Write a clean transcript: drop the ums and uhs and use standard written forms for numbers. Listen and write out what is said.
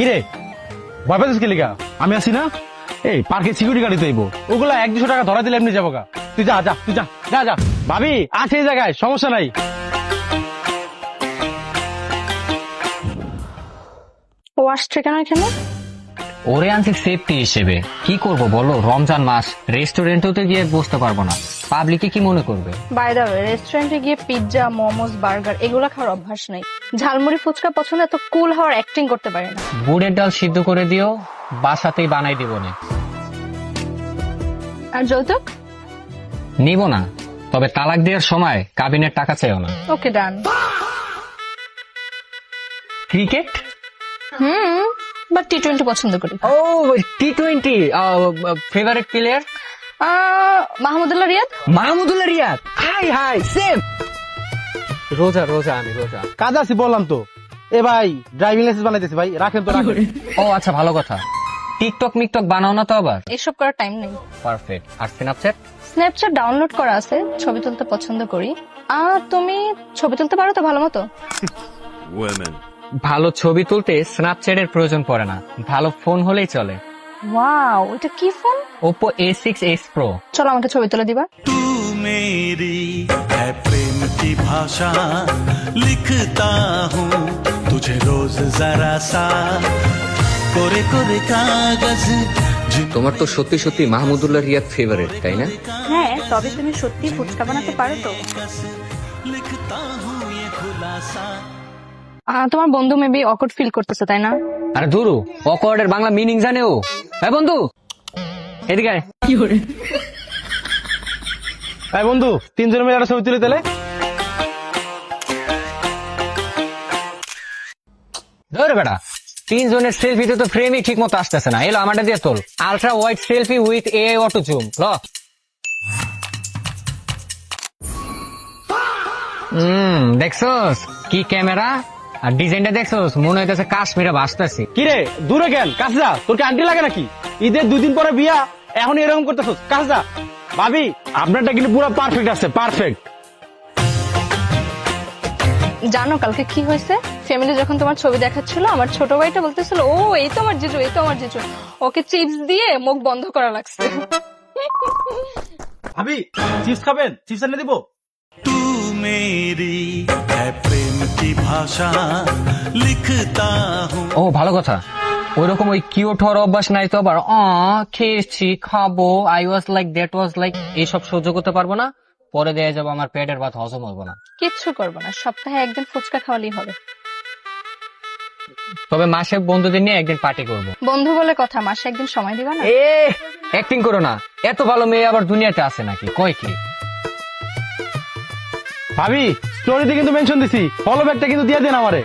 কিরে ভয় পাচ্ছিস কি লিগা? আমি আছি না, এই পার্কে সিকিউরিটি গাড়ি তৈব, ওগুলা 1-200 টাকা ধরা দিলে এমনি যাবো গা। তুই যা যা, তুই যা যা যা। ভাবি আছে এই জায়গায়, সমস্যা নাই। ও আসছে কেন এখানে? ওরে আনছি সেফটি হিসেবে। কি করব বলো, রমজান মাস, রেস্টুরেন্টেও তো গিয়ে বসতে পারবো না, পাবলিকে কি মনে করবে। বাই দ্য ওয়ে, রেস্টুরেন্টে গিয়ে পিৎজা, মোমোস, বার্গার এগুলো খাওয়ার অভ্যাস নেই। ঝালমুড়ি ফুচকা পছন্দ, এত কুল হওয়ার অ্যাক্টিং করতে পারে না। বুড়ের ডাল সিদ্ধ করে দিও, বাসাতেই বানাই দিব না। আর যৌতুক? নিব না, তবে তালাক দেওয়ার সময় কাবিনের টাকা চাইও না। ওকে ডান। ক্রিকেট? বাট টি-20 পছন্দ করি। ও টি-20। Favourite player? মাহমুদুল্লাহ রিয়াদ। মাহমুদুল্লাহ রিয়াদ। হাই হাই সেম। রোজা রোজা আমি রোজা। কাজ আছি বললাম তো। এ ভাই ড্রাইভিং লাইসেন্স বানাইতেছি ভাই, রাখেন তো রাখেন। ও আচ্ছা, ভালো কথা। টিকটক মিকটক বানাও না তো আবার? এসব করার টাইম নেই। পারফেক্ট। আর স্ন্যাপচ্যাট? স্ন্যাপচ্যাট ডাউনলোড করা আছে, ছবি তুলতে পছন্দ করি। তুমি ছবি তুলতে পারো তো ভালো মতো? ভালো ছবি তুলতে স্ন্যাপচ্যাটের প্রয়োজন পড়ে না, ভালো ফোন হলেই চলে। ওয়াও, এটা কি ফোন? Oppo A6s Pro। চলো আমাকে ছবি তুলে দিবা। तू मेरी है प्रेम की भाषा, लिखता हूँ तुझे रोज जरा सा, कोरे कोरे कागज তোমার তো সত্যি সত্যি মাহমুদুল্লাহ রিয়াদ ফেভারিট, তাই না? হ্যাঁ, তবে তুমি সত্যি ফুচকা বানাতে পারো তো? लिखता हूँ ये खुलासा। তোমার বন্ধু মেবি অকওয়ার্ড ফিল করতেছে, তাই না? আরে ধুরু, অকওয়ার্ডের বাংলা মিনিং জানে ও। হ্যাঁ বন্ধু, এদিকে আয়। এই বন্ধু, 3 জনের মিলে একটা ছবি তুলে দিলে। ধরে বেটা, 3 জনের সেলফিতে তো ফ্রেমই ঠিক মতো আসতেছে না। এলো আমারটা দিয়ে তোল, ultra wide selfie with AI auto zoom. দেখছস কি ক্যামেরা, আর ডিজাইনটা দেখছস, মনে হইতেছে কাশ্মীরে ভাসতেছি। কিরে দূরে কেন, কাছে যা। তোর কি আন্টি লাগে নাকি? ঈদের 2 দিন পরে বিয়া, এখন এরকম করতেছস, কাছে যা। ভাবি আপনারটা কিন্তু পুরো পারফেক্ট আছে, পারফেক্ট। জানো কালকে কি হয়েছে? ফ্যামিলি যখন তোমার ছবি দেখাচ্ছিল, আমার ছোট ভাইটা বলতেছিল, ও এই তো আমার জিজু, এই তো আমার জিজু। ওকে চিপস দিয়ে মুখ বন্ধ করা লাগছে। ভাবি চিপস খাবেন? চিপস এনে দিব। तू मेरी है प्रेम की भाषा, लिखता हूँ। ও ভালো কথা, ওইরকম ওই কিউট হওয়ার অভ্যাস নাই তো আবার। খেয়েছি, খাবো, I was like, that was like, এইসব সহ্য করতে পারবো না। পরে দেয়া যাবো, আমার পেটের ভাত হজম হবো না। কিচ্ছু করবো না, সপ্তাহে একদিন ফুচকা খাওয়ালেই হবে। তবে মাসে বন্ধুদের নিয়ে একদিন পার্টি করবো। বন্ধু বলে কথা, মাসে একদিন সময় দিবা না? অ্যাক্টিং করো না, এত ভালো মেয়ে আবার দুনিয়াতে আছে নাকি? কয় কি? ভাবি স্টোরিতে কিন্তু মেনশন দিছি, ফলো ব্যাকটা কিন্তু দিয়ে দেন আমারে।